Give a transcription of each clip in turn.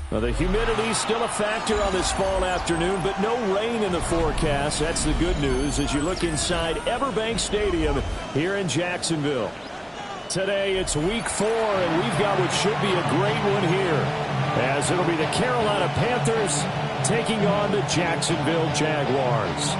Well, the humidity's still a factor on this fall afternoon, but no rain in the forecast. That's the good news as you look inside Everbank Stadium here in Jacksonville. Today it's week 4, and we've got what should be a great one here, as it'll be the Carolina Panthers taking on the Jacksonville Jaguars.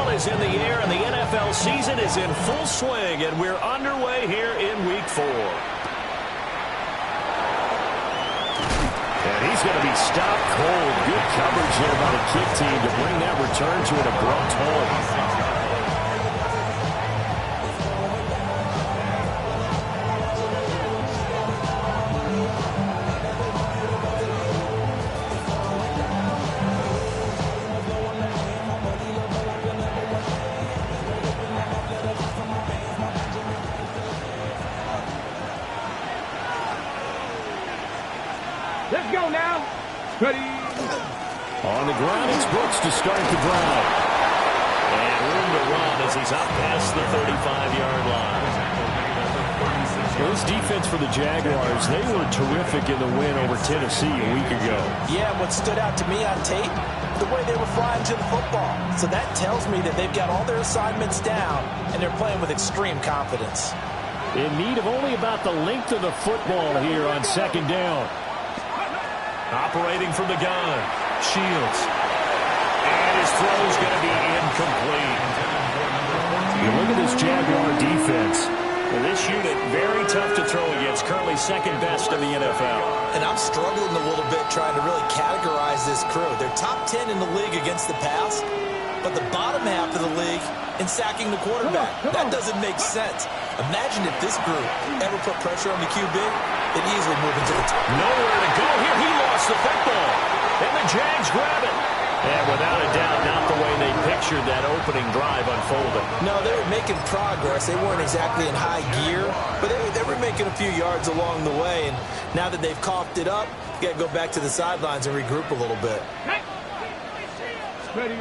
Is in the air, and the NFL season is in full swing, and we're underway here in week 4. And he's going to be stopped cold. Good coverage there by the kick team to bring that return to an abrupt halt. Let's go now. Ready. On the ground, it's Brooks to start the drive. And room to run as he's up past the 35-yard line. This defense for the Jaguars, they were terrific in the win over Tennessee a week ago. Yeah, what stood out to me on tape, the way they were flying to the football. So that tells me that they've got all their assignments down, and they're playing with extreme confidence. In need of only about the length of the football here on second down. Operating from the gun, Shields. And his throw's going to be incomplete. You look at this Jaguar defense. Well, this unit, very tough to throw against. Currently second best in the NFL. And I'm struggling a little bit trying to really categorize this crew. They're top 10 in the league against the pass, but the bottom half of the league in sacking the quarterback. That doesn't make sense. Imagine if this group ever put pressure on the QB, they'd easily move into the top. Nowhere to go here. He lost the football. And the Jags grab it. And without a doubt, not the way they pictured that opening drive unfolding. No, they were making progress. They weren't exactly in high gear, but they were making a few yards along the way. And now that they've coughed it up, you got to go back to the sidelines and regroup a little bit. Ready.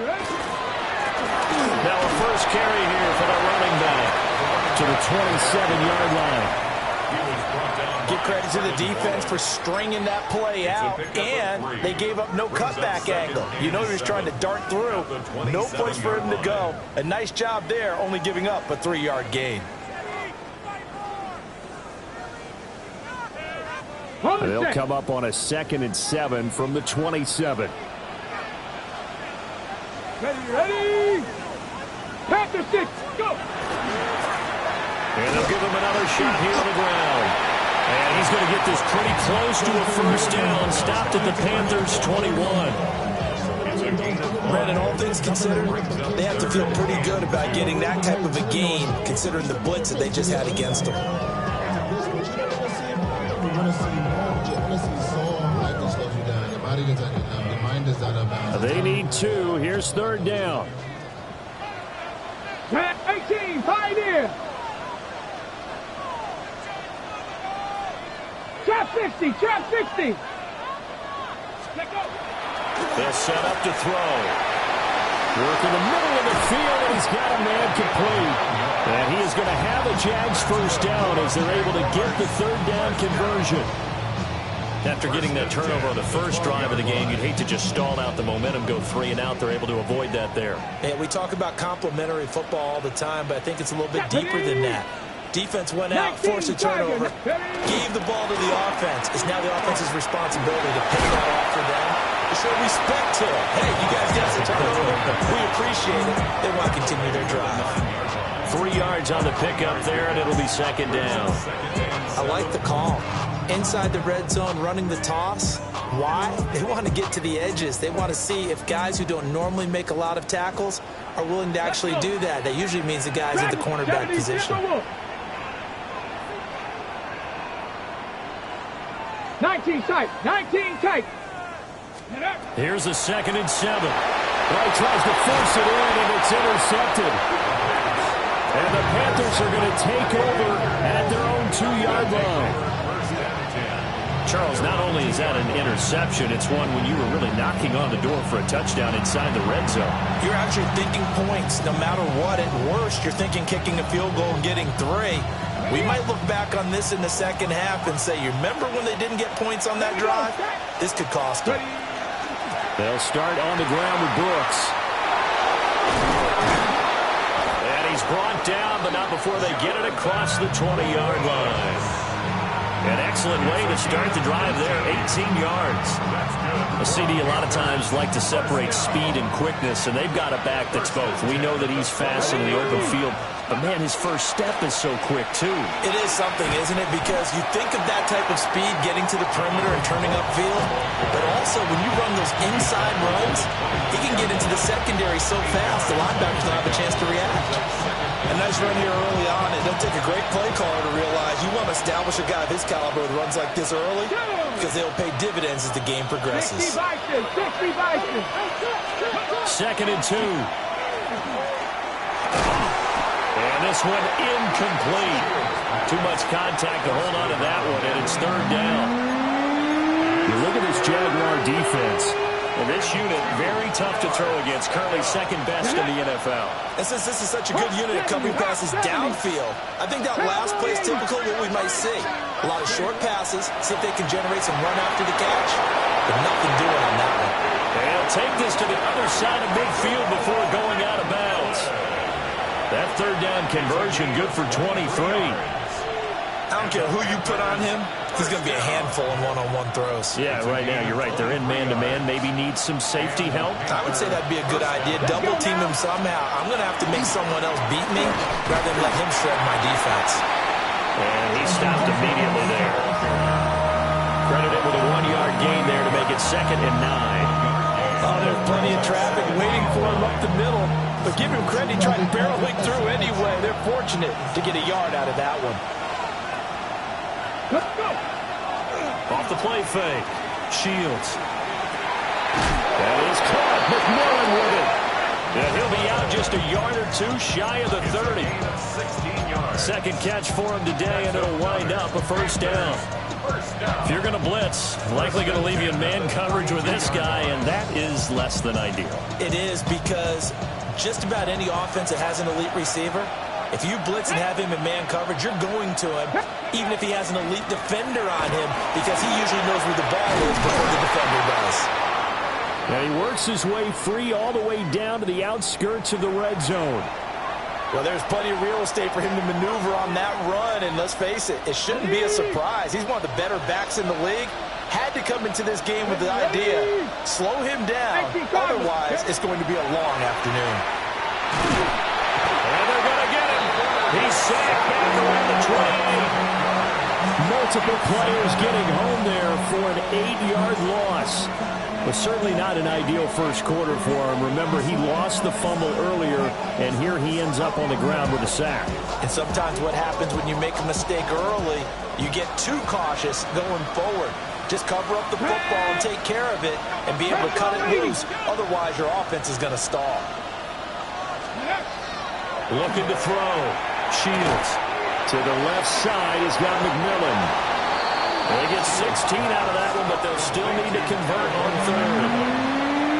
Now a first carry here for the running back to the 27-yard line. Give credit to the defense for stringing that play out, and they gave up no cutback angle. You know he was trying to dart through. No place for him to go. A nice job there, only giving up a 3-yard gain. They'll come up on a 2nd and 7 from the 27. Ready. Panthers 6, go. And they'll give him another shot here on the ground. And he's going to get this pretty close to a first down. Stopped at the Panthers' 21. Brandon, all things considered, they have to feel pretty good about getting that type of a gain, considering the blitz that they just had against them. They need 2. Here's 3rd down. 18, fight in. Trap 60, trap 60. Let go. They're set up to throw. Work in the middle of the field, and he's got a man complete. And he is going to have a Jags first down as they're able to get the 3rd down conversion. After getting that turnover on the first drive of the game, you'd hate to just stall out the momentum, go 3 and out. They're able to avoid that there. Hey, we talk about complementary football all the time, but I think it's a little bit deeper than that. Defense went out, forced a turnover, gave the ball to the offense. It's now the offense's responsibility to pay that off for them, to show respect to it. Hey, you guys got the turnover. We appreciate it. They want to continue their drive. 3 yards on the pickup there, and it'll be 2nd down. I like the call. Inside the red zone, running the toss. Why? They want to get to the edges. They want to see if guys who don't normally make a lot of tackles are willing to actually do that. That usually means the guys at the cornerback position. 19 tight, 19 tight. Here's a 2nd and 7. Wright tries to force it in, and it's intercepted. And the Panthers are going to take over at their own 2-yard line. Charles, not only is that an interception, it's one when you were really knocking on the door for a touchdown inside the red zone. You're actually thinking points no matter what. At worst, you're thinking kicking a field goal and getting 3. We might look back on this in the second half and say, you remember when they didn't get points on that drive? This could cost them. They'll start on the ground with Brooks. And he's brought down, but not before they get it across the 20-yard line. An excellent way to start the drive there, 18 yards. A CD a lot of times like to separate speed and quickness, and they've got a back that's both. We know that he's fast in the open field, but, man, his first step is so quick, too. It is something, isn't it? Because you think of that type of speed getting to the perimeter and turning upfield, but also when you run those inside runs, he can get into the secondary so fast the linebackers don't have a chance to react. A nice run here early on. It doesn't take a great play caller to realize you want to establish a guy of his caliber with runs like this early because they'll pay dividends as the game progresses. 60 Vikings. 2nd and 2. And this one incomplete. Too much contact to hold on to that one, and it's 3rd down. You look at this Jaguar defense. And this unit, very tough to throw against, currently 2nd best in the NFL. And since this is such a good unit at covering passes downfield, I think that last play is typical of what we might see. A lot of short passes, see if they can generate some run after the catch, but nothing doing on that one. They'll take this to the other side of midfield before going out of bounds. That 3rd down conversion good for 23. I don't care who you put on him. He's going to be a handful in one-on-one throws. Yeah, right now, you're right. They're in man-to-man. Maybe need some safety help. I would say that'd be a good idea. Double team him somehow. I'm going to have to make someone else beat me rather than let him shred my defense. And he stopped immediately there. Credited with a 1-yard gain there to make it 2nd and 9. Oh, there's plenty of traffic waiting for him up the middle. But give him credit, he tried barreling through anyway. They're fortunate to get a yard out of that one. Let's go. Off the play fake. Shields. That is caught. McMillan with it. And he'll be out just a yard or 2 shy of the 30. 2nd catch for him today, and it'll wind up a 1st down. If you're going to blitz, likely going to leave you in man coverage with this guy, and that is less than ideal. It is because just about any offense that has an elite receiver, if you blitz and have him in man coverage, you're going to him, even if he has an elite defender on him, because he usually knows where the ball is before the defender does. And he works his way free all the way down to the outskirts of the red zone. Well, there's plenty of real estate for him to maneuver on that run, and let's face it, it shouldn't be a surprise. He's one of the better backs in the league. Had to come into this game with the idea, slow him down, otherwise it's going to be a long afternoon. And they're going to get him. He's sacked back around the 20. Multiple players getting home there for an 8-yard loss. But certainly not an ideal first quarter for him. Remember, he lost the fumble earlier, and here he ends up on the ground with a sack. And sometimes what happens when you make a mistake early, you get too cautious going forward. Just cover up the football and take care of it and be able to cut it loose. Otherwise, your offense is going to stall. Looking to throw. Shields to the left side. He's got McMillan. They get 16 out of that one, but they'll still need to convert on 3rd.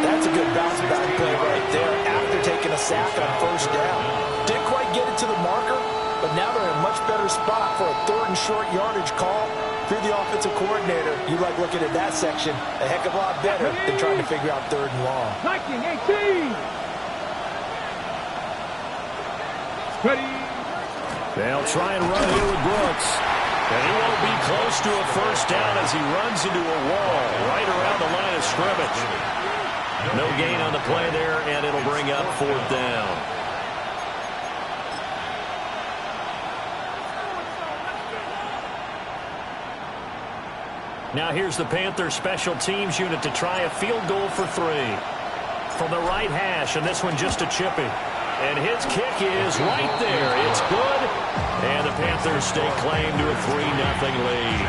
That's a good bounce back play right there after taking a sack on 1st down. Didn't quite get it to the marker, but now they're in a much better spot for a 3rd and short yardage call. If you're the offensive coordinator, you like looking at that section a heck of a lot better than trying to figure out 3rd and long. Viking 18. Ready. They'll try and run here with Brooks. And he won't be close to a 1st down as he runs into a wall right around the line of scrimmage. No gain on the play there, and it'll bring up 4th down. Now here's the Panthers special teams unit to try a field goal for 3. From the right hash, and this one just a chippy. And his kick is right there. It's good. And the Panthers stake claim to a 3-0 lead.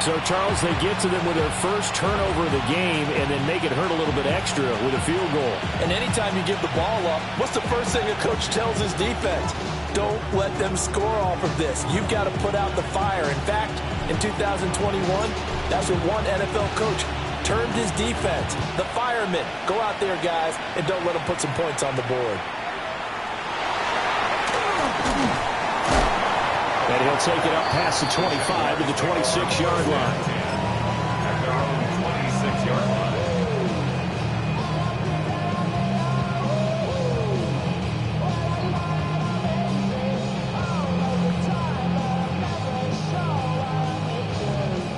So, Charles, they get to them with their first turnover of the game and then make it hurt a little bit extra with a field goal. And anytime you give the ball up, what's the first thing a coach tells his defense? Don't let them score off of this. You've got to put out the fire. In fact, in 2021, that's what one NFL coach termed his defense. The firemen. Go out there, guys, and don't let them put some points on the board. And he'll take it up past the 25 to the 26-yard line. At their own 26-yard line.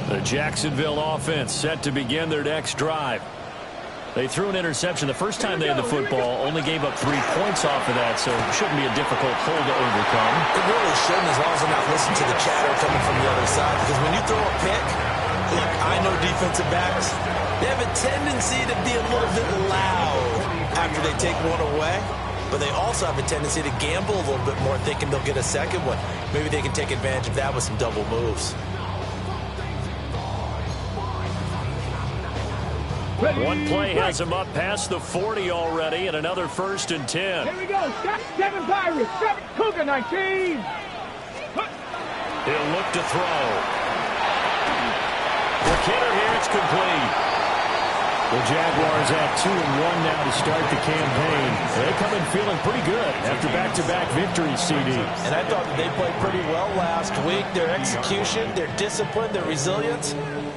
The Jacksonville offense set to begin their next drive. They threw an interception the first time they had the football, only gave up 3 points off of that, so it shouldn't be a difficult hole to overcome. It really shouldn't, as long as they're not listening to the chatter coming from the other side, because when you throw a pick, look, I know defensive backs, they have a tendency to be a little bit loud after they take one away, but they also have a tendency to gamble a little bit more, thinking they'll get a second one. Maybe they can take advantage of that with some double moves. One play has him up past the 40 already, and another 1st and 10. Here we go. 7 Pirates. 7 Cougar 19. He'll look to throw. The kidder here, it's complete. The Jaguars at 2-1 now to start the campaign. They come in feeling pretty good after back-to-back victories, CD. And I thought that they played pretty well last week. Their execution, their discipline, their resilience,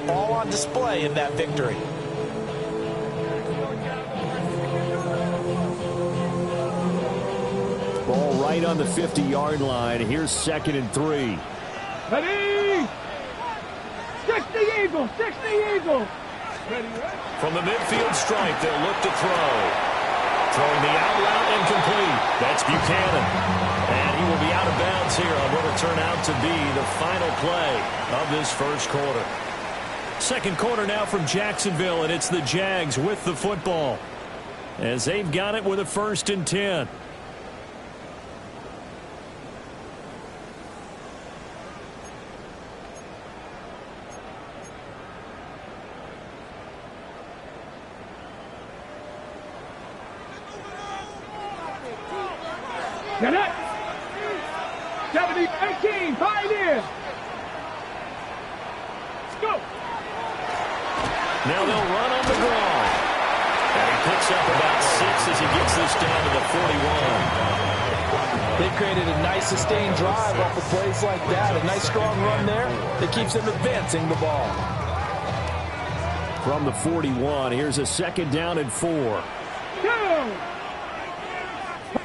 all on display in that victory. Ball right on the 50-yard line. Here's 2nd and 3. Ready? 60 Eagles. 60 Eagles. Ready, ready. From the midfield stripe, they'll look to throw. Throwing the out route incomplete. That's Buchanan. And he will be out of bounds here on what will turn out to be the final play of this first quarter. Second quarter now from Jacksonville, and it's the Jags with the football, as they've got it with a 1st and 10. Get it. 70-18. Pioneer. Let's go. Now they'll run on the draw. And he picks up about 6 as he gets this down to the 41. They created a nice sustained drive off of plays like that. A nice strong run there that keeps them advancing the ball. From the 41, here's a 2nd down and 4.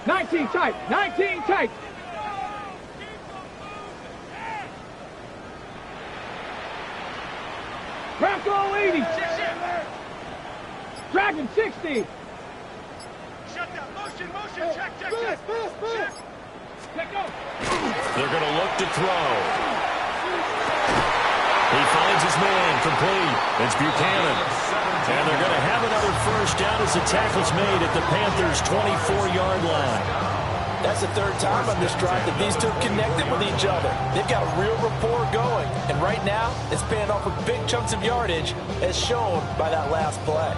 19 tight. 19 tight. Bronco 80. Dragon 60. Shut down. Motion. Check. Check go. They're going to look to throw. He finds his man, complete. It's Buchanan. And they're going to have another 1st down as the tackle's made at the Panthers' 24-yard line. That's the 3rd time on this drive that these two connected with each other. They've got a real rapport going. And right now, it's paying off with big chunks of yardage, as shown by that last play.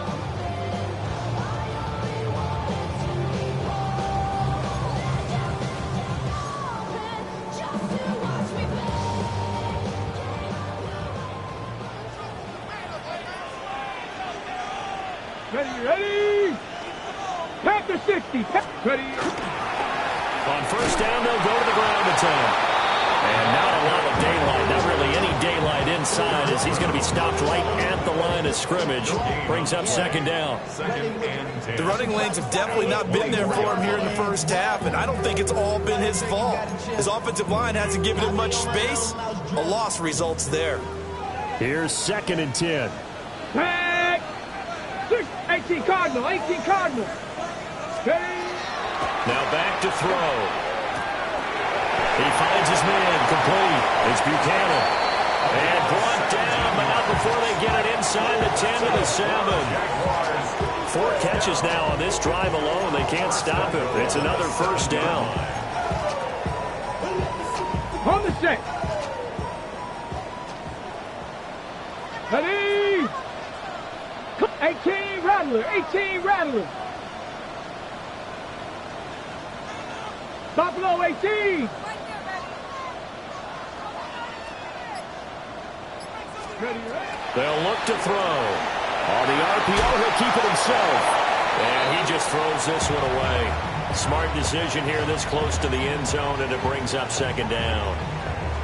Ready. Panther 60. Ready. On 1st down, they'll go to the ground attack. And not a lot of daylight, not really any daylight inside, as he's going to be stopped right at the line of scrimmage. Brings up 2nd down. The running lanes have definitely not been there for him here in the first half, and I don't think it's all been his fault. His offensive line hasn't given him much space. A loss results there. Here's 2nd and 10. Tag. 18 Cardinal. 18 Cardinal. Now back to throw. He finds his man, complete. It's Buchanan. And brought down, but not before they get it inside the 10 to the 7. 4 catches now on this drive alone. They can't stop him. It's another 1st down. On the set. Ready. 18 Rattler. 18 Rattler. Buffalo 18. They'll look to throw. On the RPO, he'll keep it himself. And he just throws this one away. Smart decision here this close to the end zone, and it brings up second down.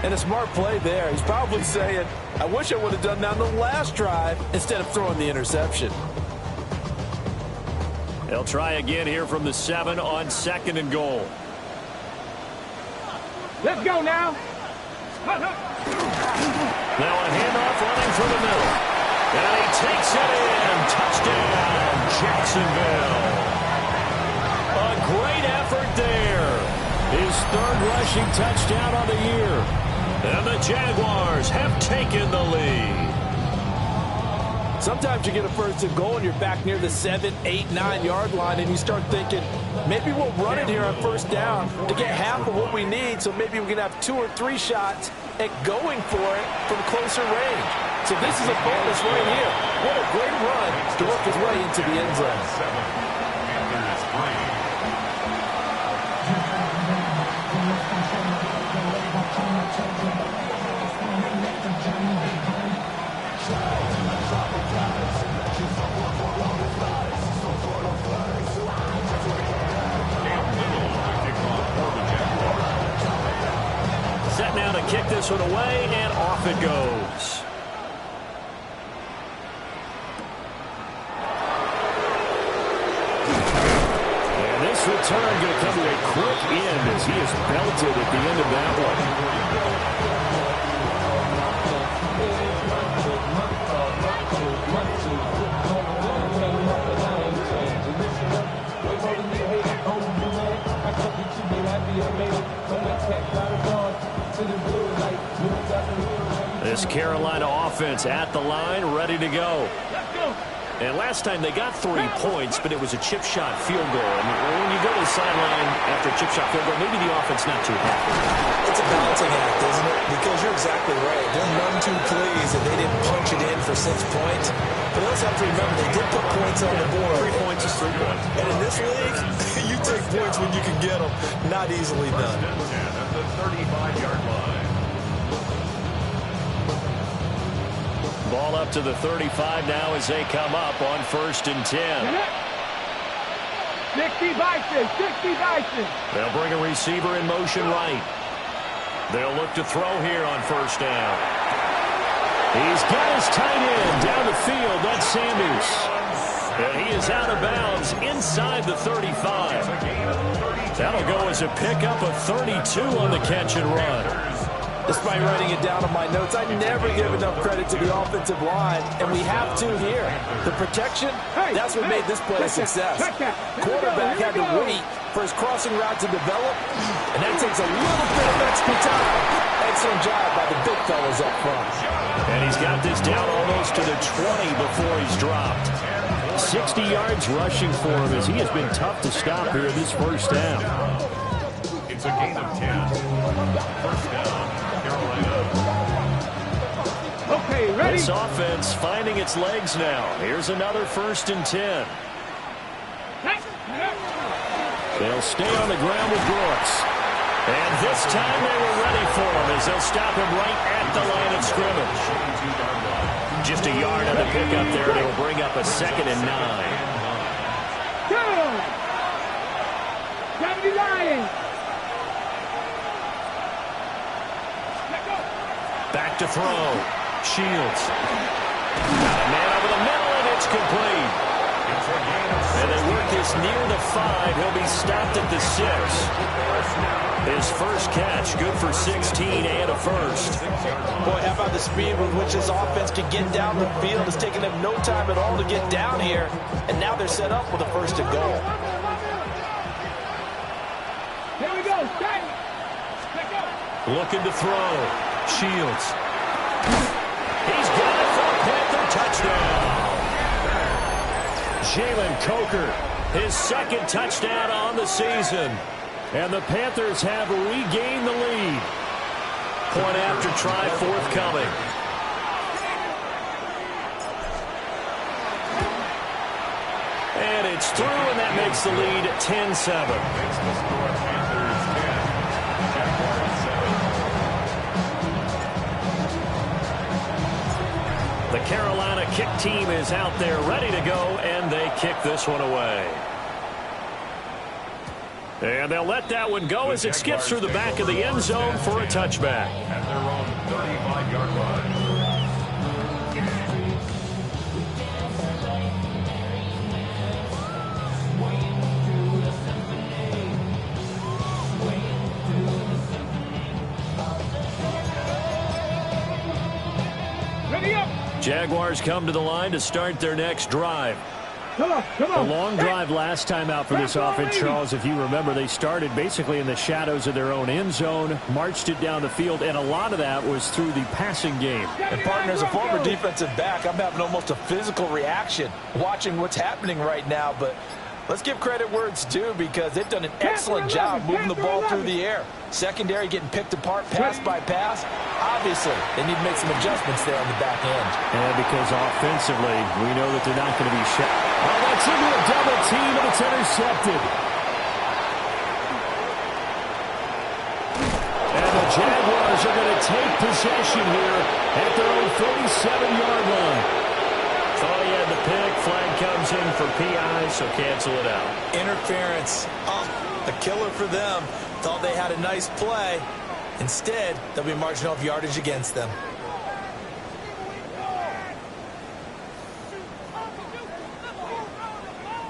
And a smart play there. He's probably saying, I wish I would have done that on the last drive instead of throwing the interception. They'll try again here from the 7 on 2nd and goal. Let's go now. Now a handoff running for the middle. And he takes it in. Touchdown, Jacksonville. A great effort there. His 3rd rushing touchdown on the year. And the Jaguars have taken the lead. Sometimes you get a 1st and goal and you're back near the 7, 8, 9 yard line and you start thinking, maybe we'll run it here on 1st down to get half of what we need, so maybe we can have 2 or 3 shots at going for it from closer range. So this is a bonus right here. What a great run to work his way into the end zone. Set now to kick this one away, and off it goes. And this return going to come to a quick end as he is belted at the end of that one. This Carolina offense at the line, ready to go. And last time they got 3 points, but it was a chip shot field goal. And when you go to the sideline after a chip shot field goal, maybe the offense not too happy. It's a balancing act, isn't it? Because you're exactly right. They're none too pleased that they didn't punch it in for 6 points. But you also have to remember they did put points on the board. 3 points is 3 points. And in this league, you take points when you can get them. Not easily done. At the 35-yard line. Ball up to the 35 now as they come up on 1st and 10. 60 Bison, 60 Bison. They'll bring a receiver in motion right. They'll look to throw here on 1st down. He's got his tight end down the field. That's Sanders. And he is out of bounds inside the 35. That'll go as a pickup of 32 on the catch and run. Despite writing it down on my notes, I never give enough credit to the offensive line, and we have to here. The protection, that's what made this play a success. Quarterback had to wait for his crossing route to develop, and that takes a little bit of extra time. Excellent job by the big fellas up front. And he's got this down almost to the 20 before he's dropped. 60 yards rushing for him as he has been tough to stop here this 1st down. It's a gain of 10. 1st down. Okay, ready? This offense finding its legs now. Here's another 1st and 10. They'll stay on the ground with Brooks. And this time they were ready for him as they'll stop him right at the line of scrimmage. Just a yard on the pickup there, and it'll bring up a 2nd and 9. Go! 79. Back to throw. Shields. Got a man over the middle, and it's complete. And they work this near the 5. He'll be stopped at the 6. His 1st catch, good for 16 and a 1st. Boy, how about the speed with which this offense can get down the field? It's taken them no time at all to get down here. And now they're set up with a 1st and goal. Here we go. Stay. Looking to throw. Shields. He's got it for a Panther touchdown. Jalen Coker, his 2nd touchdown on the season. And the Panthers have regained the lead. Point after try forthcoming. And it's through, and that makes the lead 10-7. The Carolina kick team is out there ready to go, and they kick this one away. And they'll let that one go as it skips through the back of the end zone for a touchback. At their own 35-yard line. Ready up. Jaguars come to the line to start their next drive. Come on, come on. A long drive last time out for this offense, Charles. If you remember, they started basically in the shadows of their own end zone, marched it down the field, and a lot of that was through the passing game. And partner, as a former defensive back, I'm having almost a physical reaction watching what's happening right now. But let's give credit where it's due, because they've done an excellent job moving the ball through the air. Secondary getting picked apart pass by pass. Obviously, they need to make some adjustments there on the back end. And because offensively, we know that they're not going to be shut. Oh, that's into a double team, and it's intercepted. And the Jaguars are going to take possession here at their own 37-yard line. Thought he had the pick. Flag comes in for PI, so cancel it out. Interference. Oh, a killer for them. Thought they had a nice play. Instead, they'll be marching off yardage against them.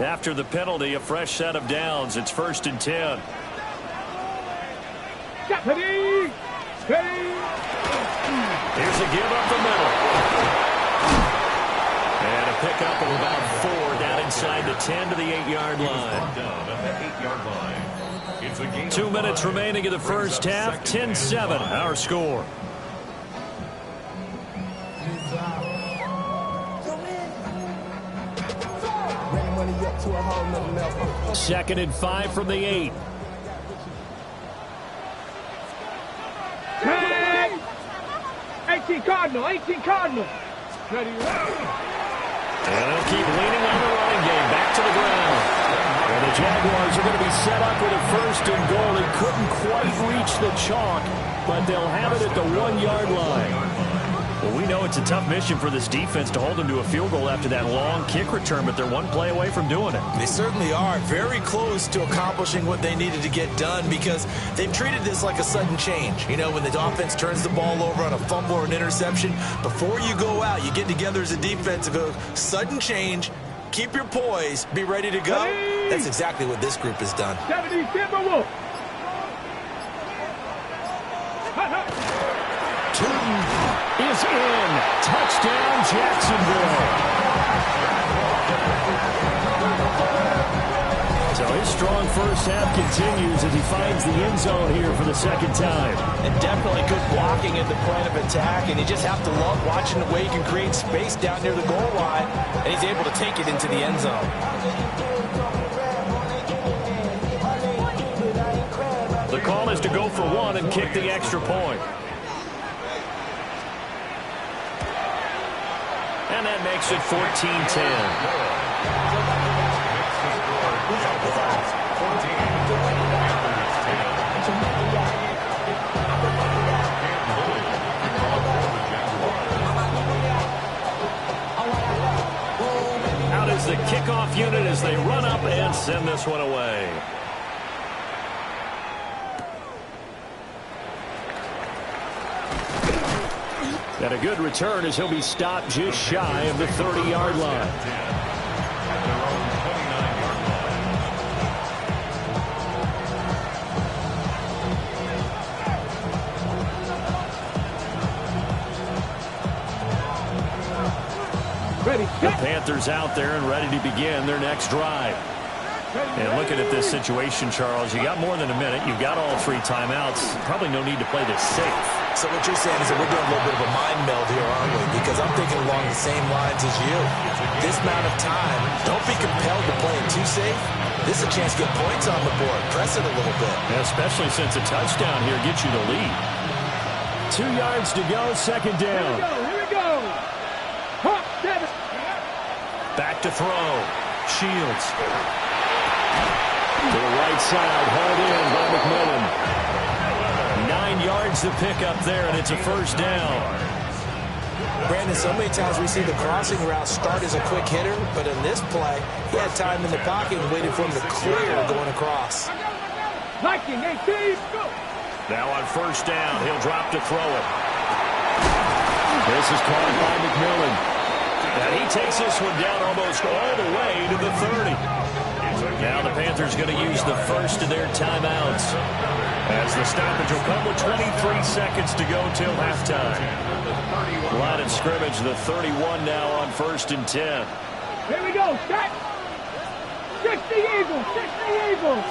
After the penalty, a fresh set of downs. It's 1st and 10. Ready. Ready. Here's a give up the middle. And a pickup of about 4 down inside the 10 to the 8-yard line. Down at the 8-yard line. It's a game 2 minutes remaining in the first half. 10-7, our score. Second and 5 from the 8. Hey! 18 Cardinal, 18 Cardinal. Ready. And they'll keep leaning on the running game. Back to the ground. And the Jaguars are going to be set up with a 1st and goal. They couldn't quite reach the chalk, but they'll have it at the 1-yard line. Well, we know it's a tough mission for this defense to hold them to a field goal after that long kick return, but they're one play away from doing it. They certainly are very close to accomplishing what they needed to get done, because they've treated this like a sudden change. You know, when the offense turns the ball over on a fumble or an interception, before you go out, you get together as a defense and go, sudden change, keep your poise, be ready to go. That's exactly what this group has done. 70 Timberwolf. Is in. Touchdown, Jacksonville. So his strong first half continues as he finds the end zone here for the second time. And definitely good blocking at the point of attack, and you just have to love watching the way he can create space down near the goal line, and he's able to take it into the end zone. The call is to go for 1 and kick the extra point. And that makes it 14-10. Out is the kickoff unit as they run up and send this one away. And a good return as he'll be stopped just shy of the 30-yard line. Ready. The Panthers out there and ready to begin their next drive. And looking at this situation, Charles, you got more than a minute. You've got all 3 timeouts. Probably no need to play this safe. So what you're saying is that we're doing a little bit of a mind meld here, aren't we? Because I'm thinking along the same lines as you. This amount of time, don't be compelled to play it too safe. This is a chance to get points on the board. Press it a little bit. And especially since a touchdown here gets you the lead. 2 yards to go, second down. Here we go. Hop, Davis. Back to throw. Shields. To the right side, hauled in by McMillan. 9 yards to pick up there, and it's a first down. Brandon, so many times we see the crossing route start as a quick hitter, but in this play, he had time in the pocket and waited for him to clear going across. Liking 18, go. Now on first down, he'll drop to throw it. This is caught by McMillan. And he takes this one down almost all the way to the 30. Now the Panthers going to use the first of their timeouts, as the stoppage will come with 23 seconds to go till halftime. Line of scrimmage, the 31 now on 1st and 10. Here we go, set. 60 Eagles, 60 Eagles.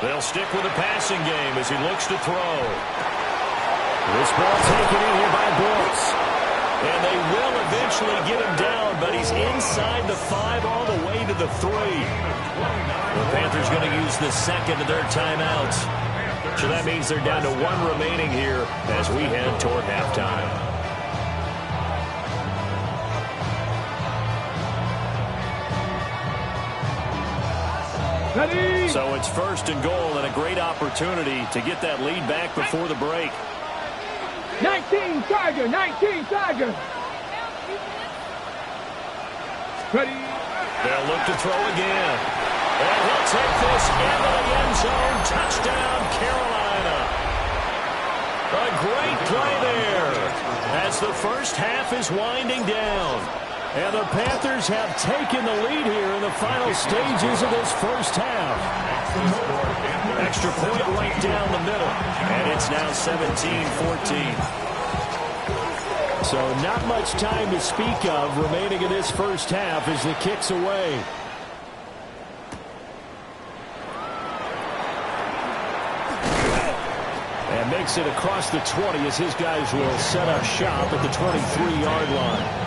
They'll stick with the passing game as he looks to throw. This ball taken in here by Brooks. And they will eventually get him down, but he's inside the 5 all the way to the 3. The Panthers going to use the second of their timeouts. So that means they're down to 1 remaining here as we head toward halftime. Ready. So it's 1st and goal and a great opportunity to get that lead back before the break. 19 Tiger, 19 Tiger. Ready. They'll look to throw again. And he'll take this into the end zone. Touchdown, Carolina. A great play there as the first half is winding down. And the Panthers have taken the lead here in the final stages of this first half. Extra point right down the middle. And it's now 17-14. So not much time to speak of remaining in this first half as the kick's away. And makes it across the 20 as his guys will set up shop at the 23-yard line.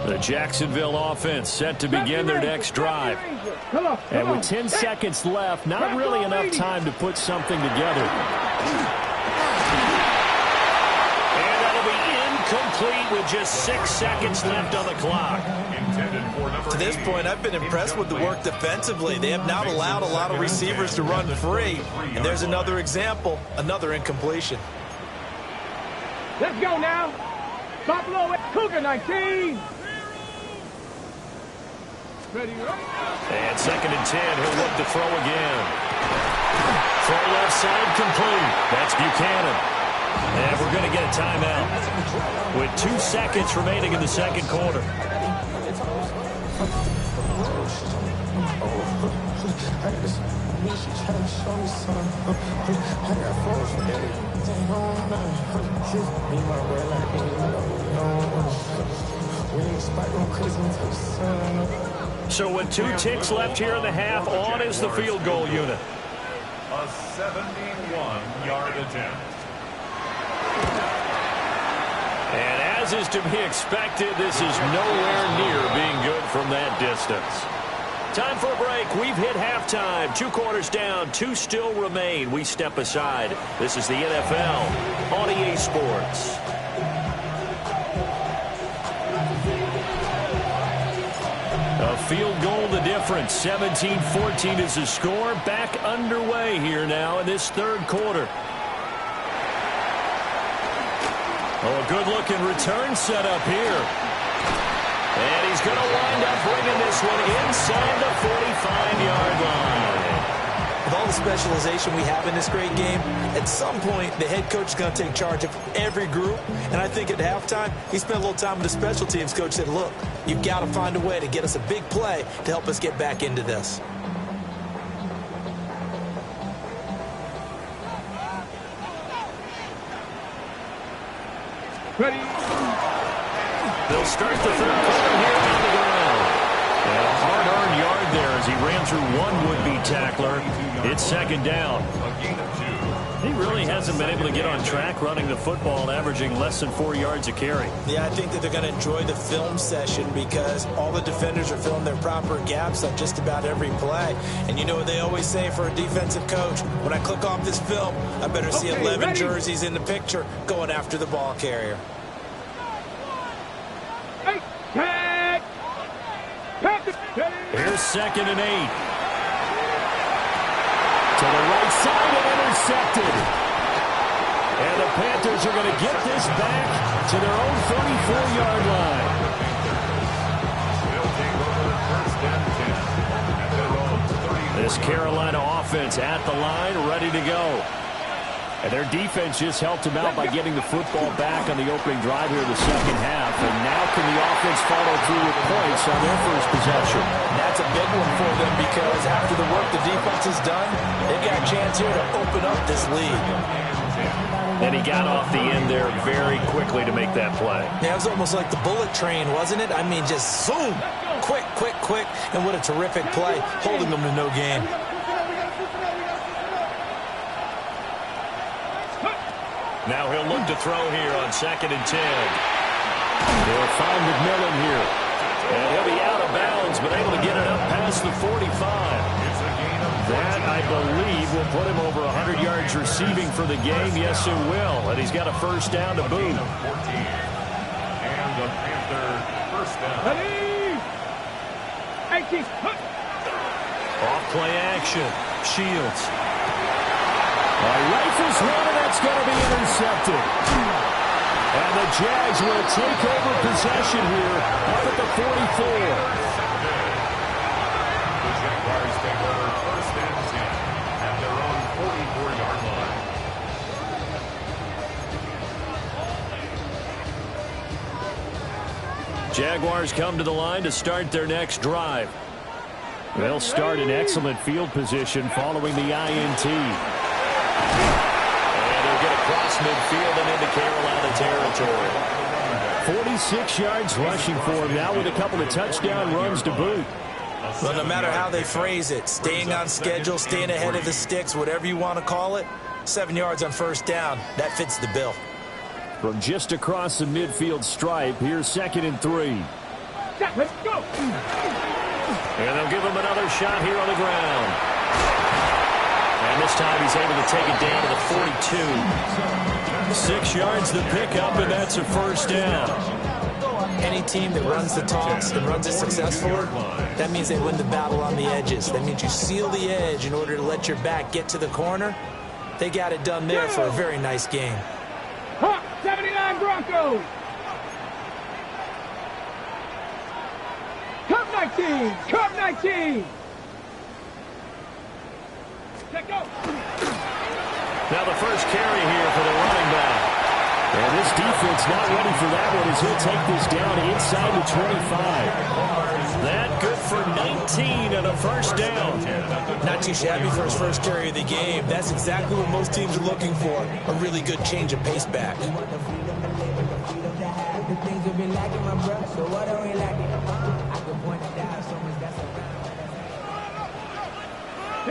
The Jacksonville offense set to begin their next drive. And with 10 seconds left, not really enough time to put something together. And that'll be incomplete with just 6 seconds left on the clock. To this point, I've been impressed with the work defensively. They have not allowed a lot of receivers to run free. And there's another example, another incompletion. Let's go now. Buffalo Cougar 19. Ready, right? And 2nd and 10, he'll look to throw again. Throw left side complete. That's Buchanan. And we're going to get a timeout with 2 seconds remaining in the second quarter. So with 2 ticks left here in the half, on is the field goal unit. A 71-yard attempt. And as is to be expected, this is nowhere near being good from that distance. Time for a break. We've hit halftime. 2 quarters down, 2 still remain. We step aside. This is the NFL on EA Sports. A field goal the difference. 17-14 is the score. Back underway here now in this third quarter. Oh, a good-looking return set up here. And he's going to wind up bringing this one inside the 45-yard line. With all the specialization we have in this great game, at some point, the head coach is going to take charge of every group. And I think at halftime, he spent a little time with the special teams coach said, look, you've got to find a way to get us a big play to help us get back into this. Ready. They'll start the third quarter here on the ground. And a hard-earned yard there as he ran through one would-be tackler. It's 2nd down. A gain of 2. He really hasn't been able to get on track running the football and averaging less than 4 yards a carry. Yeah, I think that they're going to enjoy the film session because all the defenders are filling their proper gaps on just about every play. And you know what they always say for a defensive coach? When I click off this film, I better see 11 jerseys in the picture going after the ball carrier. 18. 2nd and 8. To the right side and intercepted. And the Panthers are going to get this back to their own 34-yard line. They'll take over the 1st and 10 at their own 30. This Carolina offense at the line, ready to go. And their defense just helped them out by getting the football back on the opening drive here in the second half. And now can the offense follow through with points on their first possession? And that's a big one for them because after the work the defense has done, they've got a chance here to open up this lead. And he got off the end there very quickly to make that play. Yeah, it was almost like the bullet train, wasn't it? I mean, just zoom, quick, quick, quick, and what a terrific play, holding them to no gain. Now he'll look to throw here on 2nd and 10. They'll find McMillan here. And he'll be out of bounds, but able to get it up past the 45. That, I believe, will put him over 100 yards receiving for the game. Yes, it will. And he's got a first down to boot. And the Panthers first down. Off play action. Shields. Rifles one, and that's going to be intercepted. And the Jags will take over possession here up at the 44. The Jaguars take over 1st and 10 at their own 44-yard line. Jaguars come to the line to start their next drive. They'll start in excellent field position following the INT. And they'll get across midfield and into Carolina territory. 46 yards rushing for him now with a couple of touchdown runs to boot. Well, no matter how they phrase it, staying on schedule, staying ahead of the sticks, whatever you want to call it, 7 yards on first down, that fits the bill. From just across the midfield stripe, here's 2nd and 3. Let's go. And they'll give him another shot here on the ground. And this time he's able to take it down to the 42. 6 yards the pickup, and that's a first down. Any team that runs the toss and runs it successfully, that means they win the battle on the edges. That means you seal the edge in order to let your back get to the corner. They got it done there for a very nice game. 79 Broncos. Cup 19. Cup 19. Check go. Now the first carry here for the running back. And this defense not ready for that one as he'll take this down inside the 25. That good for 19 and a first down. Not too shabby for his first carry of the game. That's exactly what most teams are looking for. A really good change of pace back. Here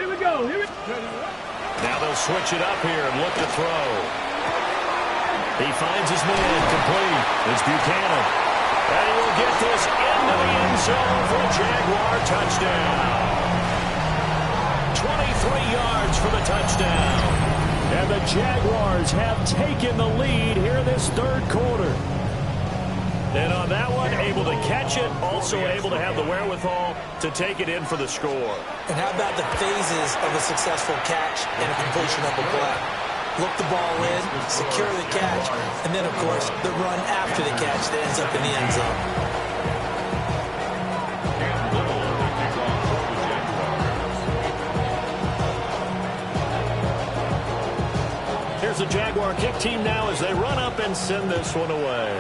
we go. Here we go. Now they'll switch it up here and look to throw. He finds his man complete. It's Buchanan. And he will get this into the end zone for a Jaguar touchdown. 23 yards for the touchdown. And the Jaguars have taken the lead here this third quarter. And on that one, able to catch it, also able to have the wherewithal to take it in for the score. And how about the phases of a successful catch and a completion of a play? Look the ball in, secure the catch, and then, of course, the run after the catch that ends up in the end zone. Here's the Jaguar kick team now as they run up and send this one away.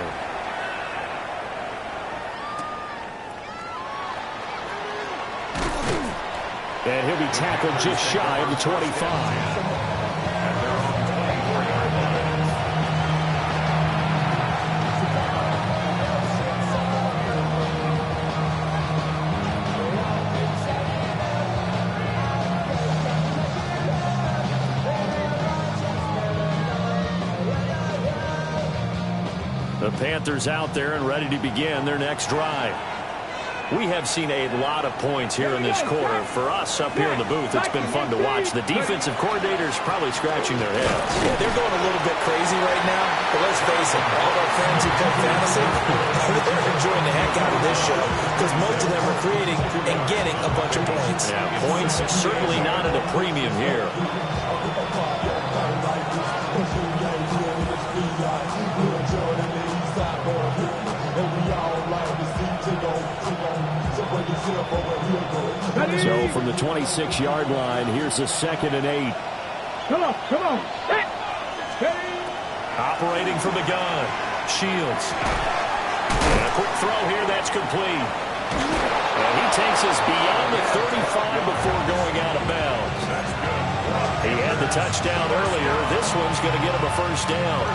And he'll be tackled just shy of the 25. The Panthers out there and ready to begin their next drive. We have seen a lot of points here in this quarter. For us up here in the booth, it's been fun to watch. The defensive coordinators probably scratching their heads. Yeah, they're going a little bit crazy right now. But let's face it, all our friends who play fantasy, they're enjoying the heck out of this show because most of them are creating and getting a bunch of points. Yeah, points certainly not at a premium here. So from the 26-yard line, here's a 2nd and 8. Come on, come on. Operating from the gun. Shields. And a quick throw here, that's complete. And he takes us beyond the 35 before going out of bounds. He had the touchdown earlier. This one's going to get him a first down.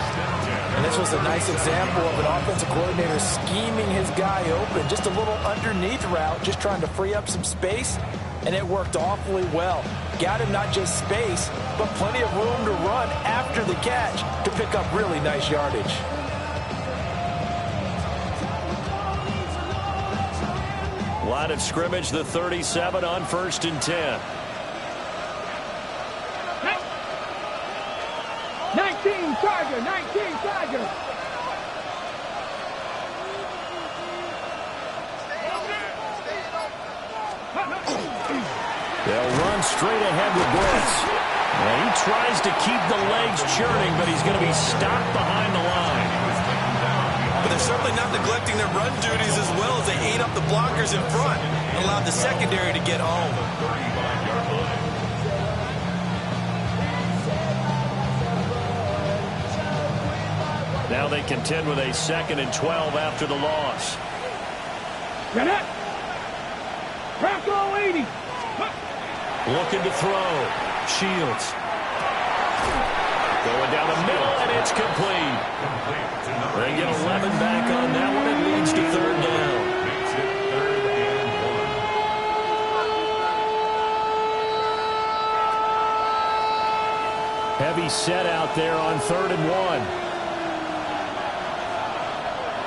And this was a nice example of an offensive coordinator scheming his guy open. Just a little underneath route, just trying to free up some space, and it worked awfully well. Got him not just space, but plenty of room to run after the catch to pick up really nice yardage. Line of scrimmage, the 37 on 1st and 10. 19 Tiger, 19 Tiger. They'll run straight ahead with blitz. And he tries to keep the legs churning, but he's going to be stopped behind the line. But they're certainly not neglecting their run duties as well as they ate up the blockers in front and allowed the secondary to get home. Now they contend with a 2nd and 12 after the loss. Get it. Bronco 80. Looking to throw. Shields. Going down the middle, and it's complete. They get 11 back on that one. It leads to 3rd down. Heavy set out there on 3rd and 1.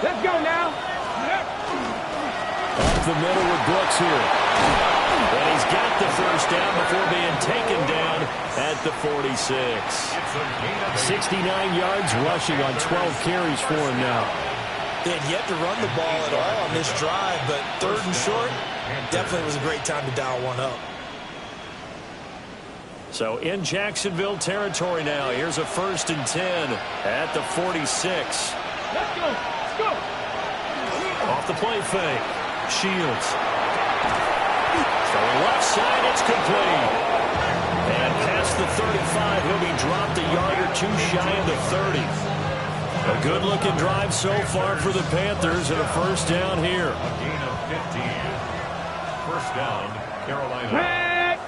Let's go now. Up the middle with Brooks here. And he's got the first down before being taken down at the 46. 69 yards rushing on 12 carries for him now. They had yet to run the ball at all on this drive, but 3rd and short, definitely was a great time to dial one up. So in Jacksonville territory now. Here's a 1st and 10 at the 46. Let's go. Let's go. Off the play fake. Shields. Throwing left side, it's complete. And past the 35, he'll be dropped a yard or two shy of the 30. A good-looking drive so far for the Panthers and a first down here. A gain of 15. First down, Carolina. Back.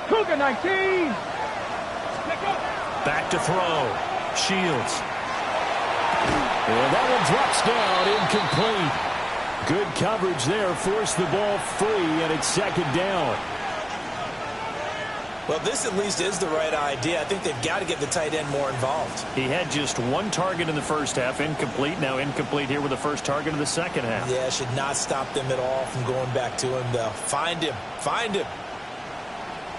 Cougar 19. Let's go. Back to throw. Shields. And that one drops down, incomplete. Good coverage there, forced the ball free, and it's 2nd down. Well, this at least is the right idea. I think they've got to get the tight end more involved. He had just 1 target in the first half, incomplete. Now incomplete here with the first target of the second half. Yeah, should not stop them at all from going back to him, though. Find him. Find him.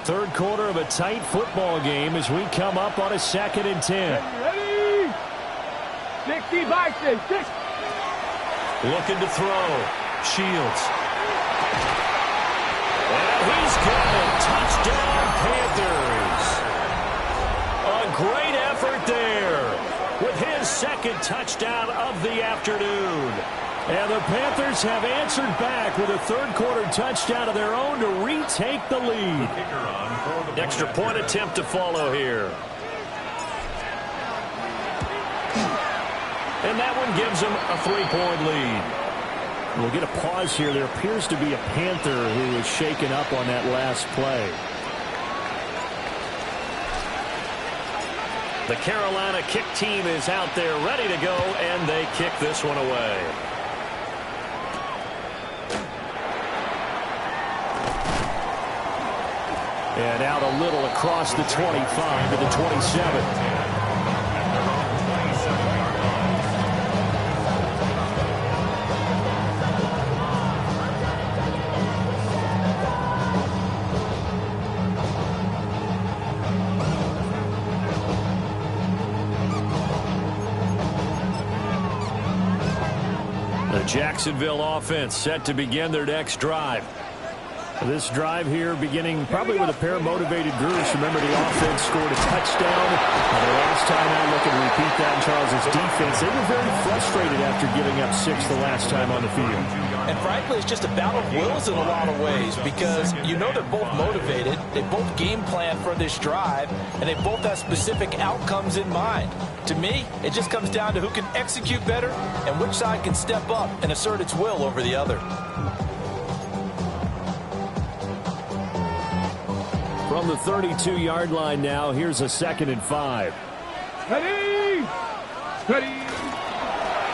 3rd quarter of a tight football game as we come up on a 2nd and 10. Ready? 60 by 6. Looking to throw. Shields. And he's good. Touchdown, Panthers. A great effort there with his 2nd touchdown of the afternoon. And the Panthers have answered back with a 3rd quarter touchdown of their own to retake the lead. Extra point attempt to follow here. And that one gives them a 3-point lead. We'll get a pause here. There appears to be a Panther who is shaken up on that last play. The Carolina kick team is out there ready to go, and they kick this one away. And out a little across the 25 to the 27. Jacksonville offense set to begin their next drive. This drive here beginning probably with a pair of motivated groups. Remember, the offense scored a touchdown. The last time out, looking to repeat that in Charles' defense. They were very frustrated after giving up 6 the last time on the field. And frankly, it's just a battle of wills in a lot of ways because you know they're both motivated. They both game plan for this drive, and they both have specific outcomes in mind. To me, it just comes down to who can execute better and which side can step up and assert its will over the other. From the 32-yard line now, here's a 2nd and 5. Ready! Ready!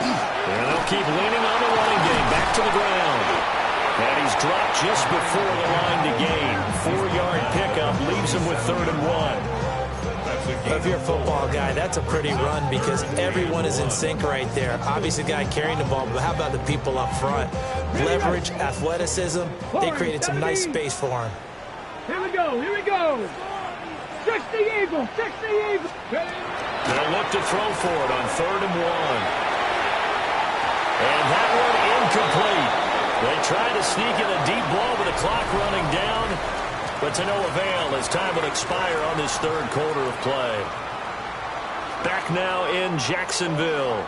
And they'll keep leaning on the running game. Back to the ground. And he's dropped just before the line to gain. 4-yard pickup leaves him with 3rd and 1. If you're a football guy, that's a pretty run because everyone is in sync right there. Obviously, the guy carrying the ball, but how about the people up front? Leverage, athleticism, they created some nice space for him. Here we go, here we go. 60 Eagles, 60 Eagles. They'll look to throw for it on 3rd and 1. And that one incomplete. They tried to sneak in a deep ball with the clock running down, but to no avail as time would expire on this 3rd quarter of play. Back now in Jacksonville.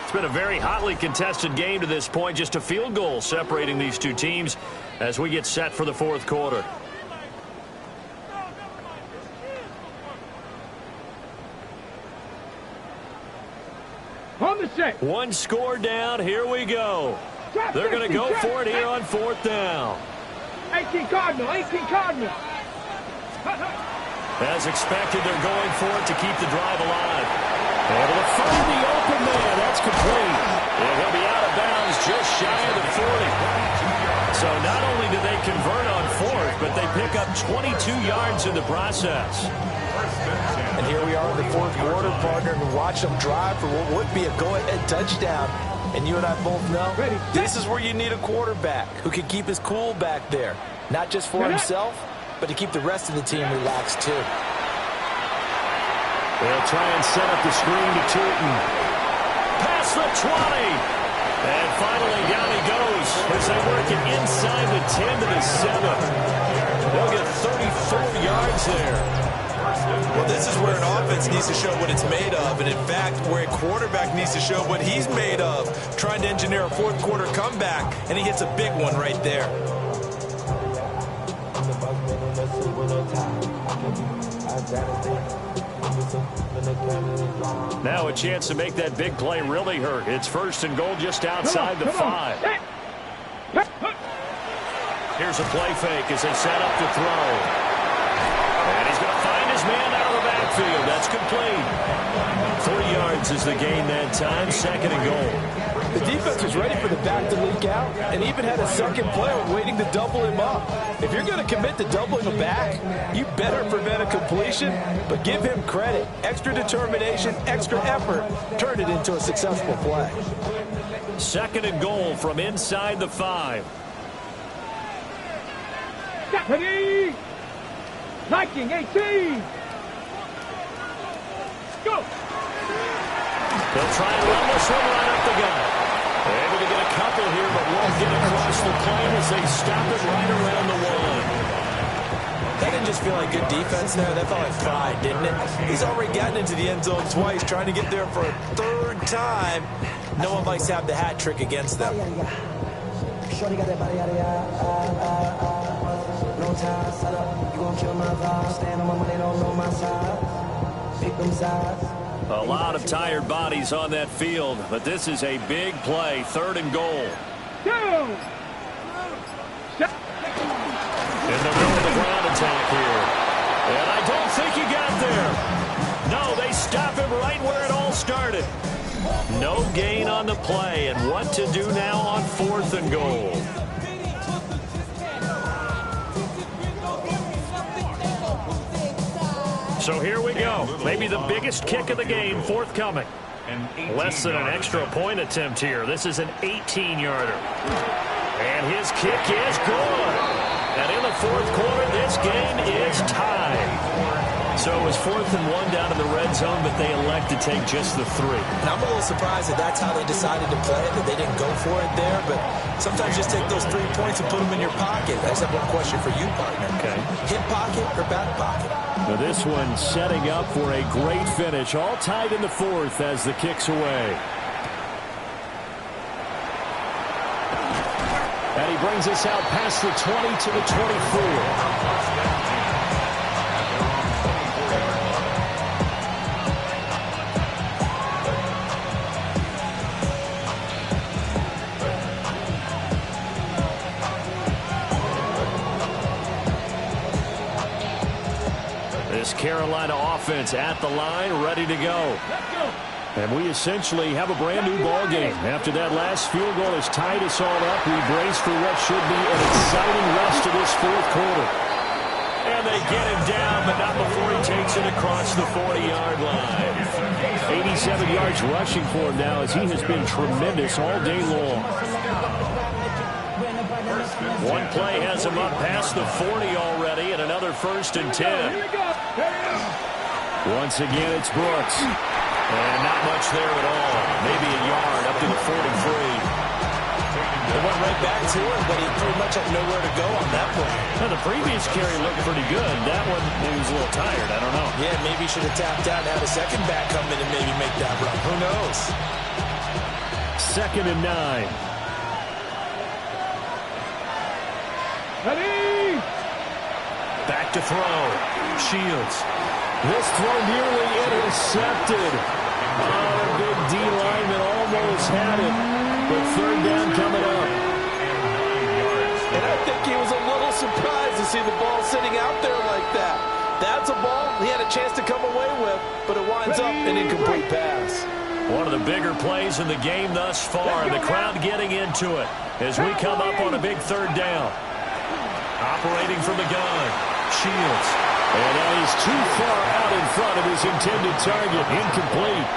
It's been a very hotly contested game to this point. Just a field goal separating these two teams as we get set for the 4th quarter. On the set. One score down. Here we go. They're going to go for it here on 4th down. 18 Cardinal, 18 Cardinal. As expected, they're going for it to keep the drive alive. Able to find the open man. That's complete. And he'll be out of bounds just shy of the 40. So not only do they convert on 4th, but they pick up 22 yards in the process. And here we are in the 4th quarter, partner, and watch them drive for what would be a go-ahead touchdown. And you and I both know this is where you need a quarterback who can keep his cool back there, not just for himself, but to keep the rest of the team relaxed too. They'll try and set up the screen to Tootin. Past the 20. And finally down he goes as they work it inside the 10 to the 7. They'll get 34 yards there. Well, this is where an offense needs to show what it's made of, and in fact, where a quarterback needs to show what he's made of, trying to engineer a 4th quarter comeback, and he hits a big one right there. Now a chance to make that big play really hurt. It's 1st and goal just outside the 5. Here's a play fake as they set up to throw. And he's going to find his man out of the backfield. That's complete. 40 yards is the gain that time. 2nd and goal. The defense was ready for the back to leak out and even had a second player waiting to double him up. If you're going to commit to doubling a back, you better prevent a completion, but give him credit. Extra determination, extra effort, turned it into a successful play. 2nd and goal from inside the 5. Ready! Viking 18. Go! They'll try and run this one right up the gut. They're able to get a couple here, but won't get across the plane as they stop it right around the 1. That didn't just feel like good defense there. That felt like pride, didn't it? He's already gotten into the end zone twice, trying to get there for a 3rd time. No one likes to have the hat trick against them. A lot of tired bodies on that field, but this is a big play. 3rd and goal. In the middle of the ground attack here. And I don't think he got there. No, they stop him right where it all started. No gain on the play, and what to do now on 4th and goal. So here we go. Maybe the biggest kick of the game forthcoming. Less than an extra point attempt here. This is an 18-yarder. And his kick is good. And in the 4th quarter, this game is tied. So it was 4th and 1 down in the red zone, but they elect to take just the 3. And I'm a little surprised that that's how they decided to play it, that they didn't go for it there. But sometimes just take those 3 points and put them in your pocket. I just have one question for you, partner. Okay. Hip pocket or back pocket? Now this one setting up for a great finish. All tied in the 4th as the kick's away. And he brings us out past the 20 to the 24. This Carolina offense at the line, ready to go. And we essentially have a brand new ball game. After that last field goal has tied us all up, we brace for what should be an exciting rest of this 4th quarter. And they get him down, but not before he takes it across the 40-yard line. 87 yards rushing for him now as he has been tremendous all day long. One play has him up past the 40 already, and another 1st and 10. Once again, it's Brooks. And not much there at all. Maybe a yard up to the 43. They went right back to him, but he pretty much had nowhere to go on that play. Now, the previous carry looked pretty good. That one, he was a little tired. I don't know. Yeah, maybe he should have tapped out and had a second back come in and maybe make that run. Who knows? 2nd and 9. Ready? Back to throw. Shields. This throw nearly intercepted. Oh, a big D lineman almost had it. But 3rd down coming up. And I think he was a little surprised to see the ball sitting out there like that. That's a ball he had a chance to come away with, but it winds up an incomplete pass. One of the bigger plays in the game thus far. The crowd getting into it as we come up on a big 3rd down. Operating from the gun. Shields. And now he's too far out in front of his intended target. Incomplete.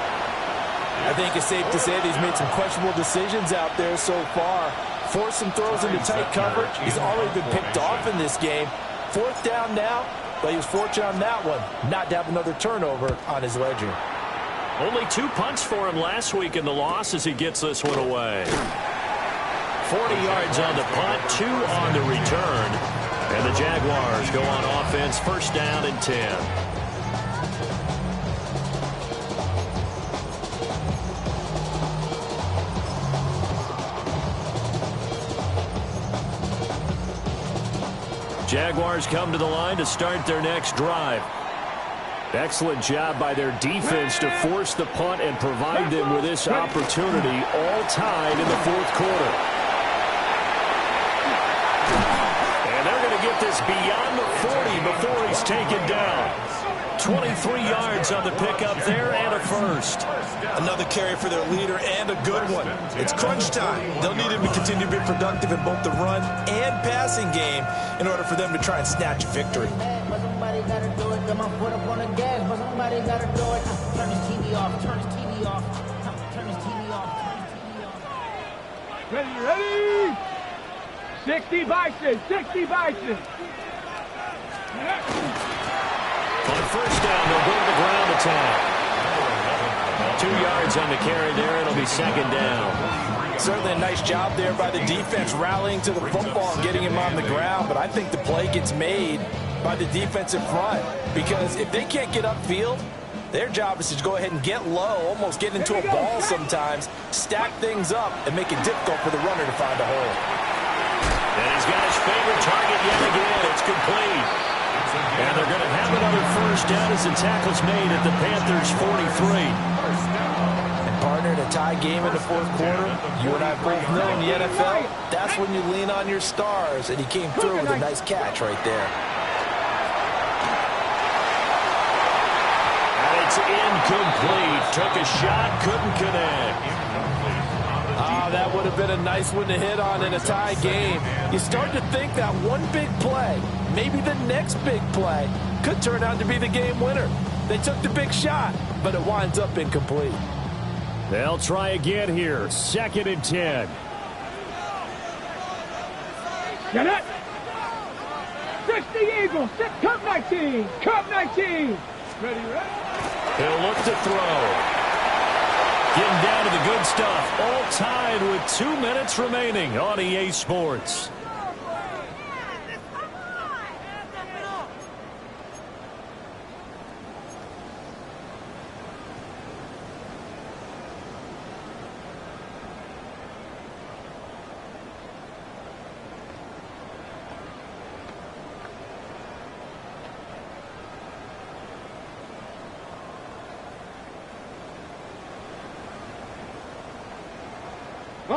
I think it's safe to say that he's made some questionable decisions out there so far. Forced some throws into tight coverage. He's already been picked off in this game. 4th down now, but he was fortunate on that one not to have another turnover on his ledger. Only 2 punts for him last week in the loss as he gets this one away. 40 yards on the punt, 2 on the return. And the Jaguars go on offense, 1st down and 10. Jaguars come to the line to start their next drive. Excellent job by their defense to force the punt and provide them with this opportunity, all tied in the 4th quarter. And they're going to get this beyond the 40 before he's taken down. 23 yards on the pickup there and a 1st. Another carry for their leader and a good one. It's crunch time. They'll need him to continue to be productive in both the run and passing game in order for them to try and snatch a victory. But somebody gotta do it. Got my foot up on the gas, but somebody gotta do it. Turn his TV off. Turn his TV off. Turn his TV off. Turn his TV off. Ready? 60 Bison. 60 Bison. On 1st down, they'll go to the ground attack. 2 yards on the carry there. It'll be 2nd down. Certainly a nice job there by the defense rallying to the football and getting him on the ground. But I think the play gets made by the defensive front. Because if they can't get upfield, their job is to go ahead and get low, almost get into a ball sometimes, stack things up, and make it difficult for the runner to find a hole. And he's got his favorite target yet again. It's complete. And they're going to have another 1st down as the tackle's made at the Panthers' 43. And partner, in a tie game in the 4th quarter, you and I both know in the NFL, that's when you lean on your stars. And he came through with a nice catch right there. And it's incomplete. Took a shot, couldn't connect. That would have been a nice one to hit on in a tie game. You start to think that one big play, maybe the next big play, could turn out to be the game winner. They took the big shot, but it winds up incomplete. They'll try again here. 2nd and 10. Get it. 60 Eagles. Cup 19. Cup 19. Ready? He'll look to throw. Getting down to the good stuff. All tied with 2 minutes remaining on EA Sports.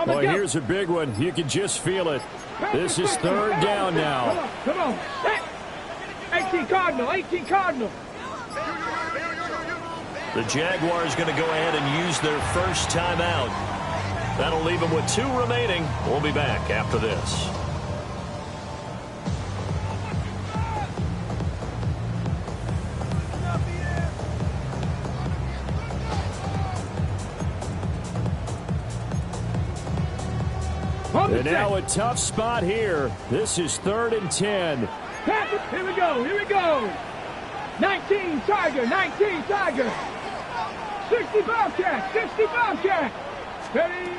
Boy, here's a big one. You can just feel it. This is third down now. Come on. 18 Cardinal. 18 Cardinal. The Jaguars going to go ahead and use their first timeout. That'll leave them with 2 remaining. We'll be back after this. And now a tough spot here. This is 3rd and 10. Here we go. Here we go. 19 Tiger. 19 Tiger. 60 Bobcat. 60 Bobcat. Ready?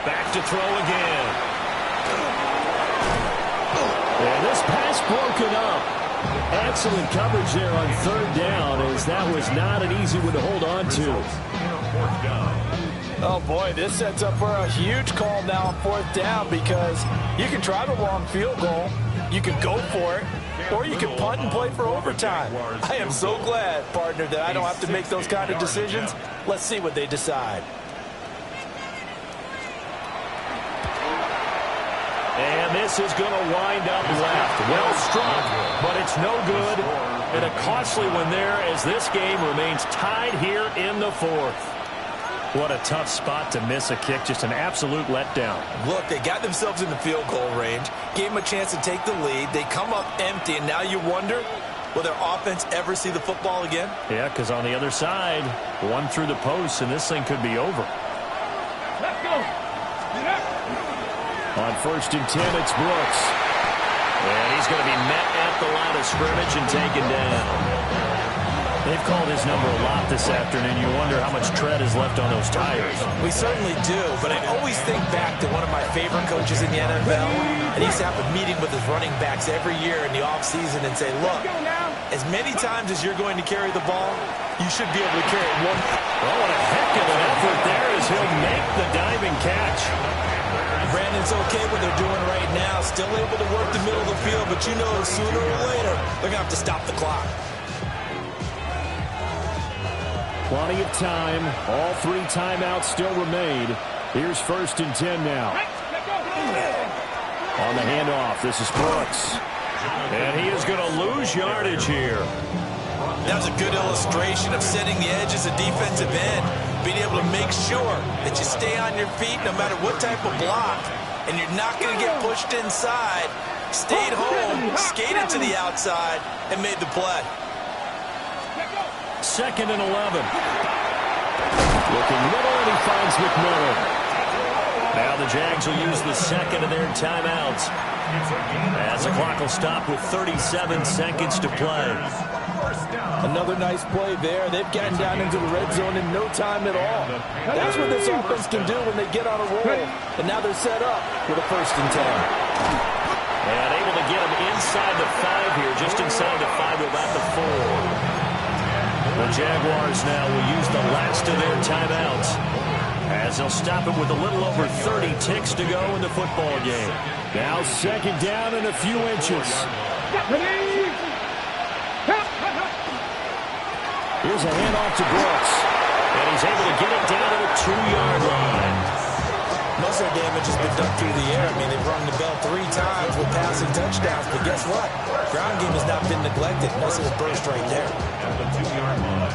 Back to throw again. And this pass broken up. Excellent coverage there on 3rd down, as that was not an easy one to hold on to. Oh, boy, this sets up for a huge call now on 4th down, because you can try the long field goal, you can go for it, or you can punt and play for overtime. I am so glad, partner, that I don't have to make those kind of decisions. Let's see what they decide. And this is going to wind up left. Well struck, but it's no good. And a costly one there, as this game remains tied here in the 4th. What a tough spot to miss a kick. Just an absolute letdown. Look, they got themselves in the field goal range, gave them a chance to take the lead. They come up empty, and now you wonder, will their offense ever see the football again? Yeah, because on the other side, one through the post, and this thing could be over. Let's go. On 1st and 10, it's Brooks. And he's going to be met at the line of scrimmage and taken down. They've called his number a lot this afternoon. You wonder how much tread is left on those tires. We certainly do, but I always think back to one of my favorite coaches in the NFL, and he used to have a meeting with his running backs every year in the offseason and say, look, as many times as you're going to carry the ball, you should be able to carry it one. Oh, what a heck of an effort there as he'll make the diving catch. Brandon's okay what they're doing right now, still able to work the middle of the field, but you know sooner or later they're going to have to stop the clock. Plenty of time. All 3 timeouts still remain. Here's 1st and 10 now. On the handoff, this is Brooks. And he is going to lose yardage here. That was a good illustration of setting the edge as a defensive end, being able to make sure that you stay on your feet no matter what type of block, and you're not going to get pushed inside. Stayed home, skated to the outside, and made the play. 2nd and 11. Looking middle, and he finds McMillan. Now the Jags will use the 2nd of their timeouts, as the clock will stop with 37 seconds to play. Another nice play there. They've gotten down into the red zone in no time at all. That's what this offense can do when they get on a roll. And now they're set up with a 1st and 10. And able to get him inside the 5 here, just inside the 5, about the 4. The Jaguars now will use the last of their timeouts, as they'll stop it with a little over 30 ticks to go in the football game. Now 2nd down and a few inches. Here's a handoff to Brooks, and he's able to get it down to the 2-yard line. Most of their damage has been done through the air. I mean, they've rung the bell 3 times with passing touchdowns, but guess what? Ground game has not been neglected. Nice little burst right there. At the 2-yard line.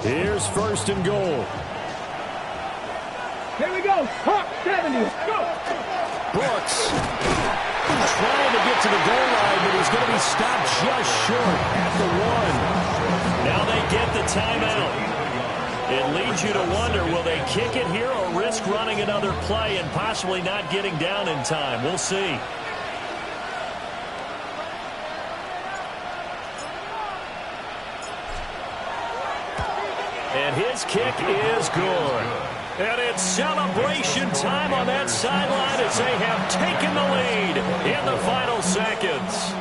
Here's 1st and goal. Here we go. Hawk 70. Go. Brooks trying to get to the goal line, but he's going to be stopped just short at the 1. Now they get the timeout. It leads you to wonder, will they kick it here or risk running another play and possibly not getting down in time? We'll see. And his kick is good. And it's celebration time on that sideline as they have taken the lead in the final seconds.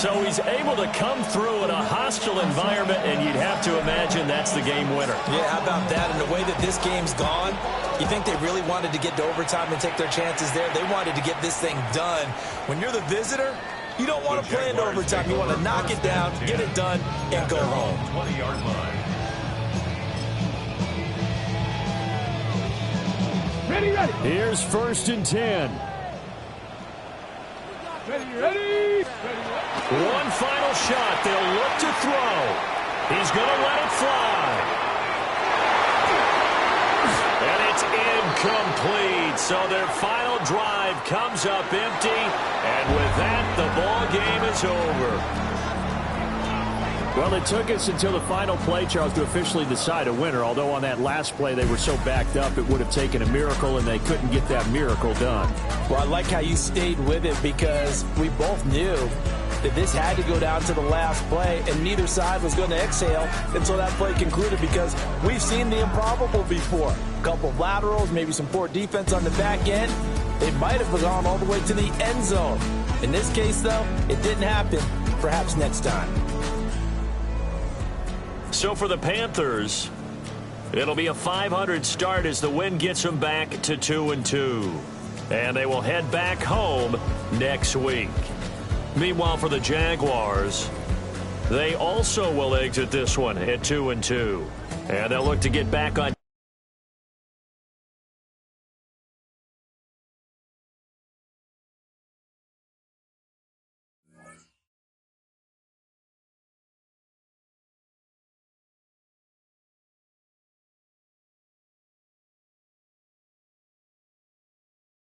So he's able to come through in a hostile environment, and you'd have to imagine that's the game winner. Yeah, how about that? And the way that this game's gone, you think they really wanted to get to overtime and take their chances there? They wanted to get this thing done. When you're the visitor, you don't want to play into overtime. You want to knock it down, get it done, and go home. 20-yard line. Ready, ready. Here's 1st and 10. Ready. One final shot. They'll look to throw. He's going to let it fly. And it's incomplete. So their final drive comes up empty. And with that, the ball game is over. Well, it took us until the final play, Charles, to officially decide a winner. Although on that last play they were so backed up, it would have taken a miracle, and they couldn't get that miracle done. Well, I like how you stayed with it because we both knew that this had to go down to the last play, and neither side was going to exhale until that play concluded because we've seen the improbable before. A couple of laterals, maybe some poor defense on the back end. They might have gone all the way to the end zone. In this case, though, it didn't happen. Perhaps next time. So for the Panthers, it'll be a .500 start as the win gets them back to 2-2. And they will head back home next week. Meanwhile, for the Jaguars, they also will exit this one at 2-2. And they'll look to get back on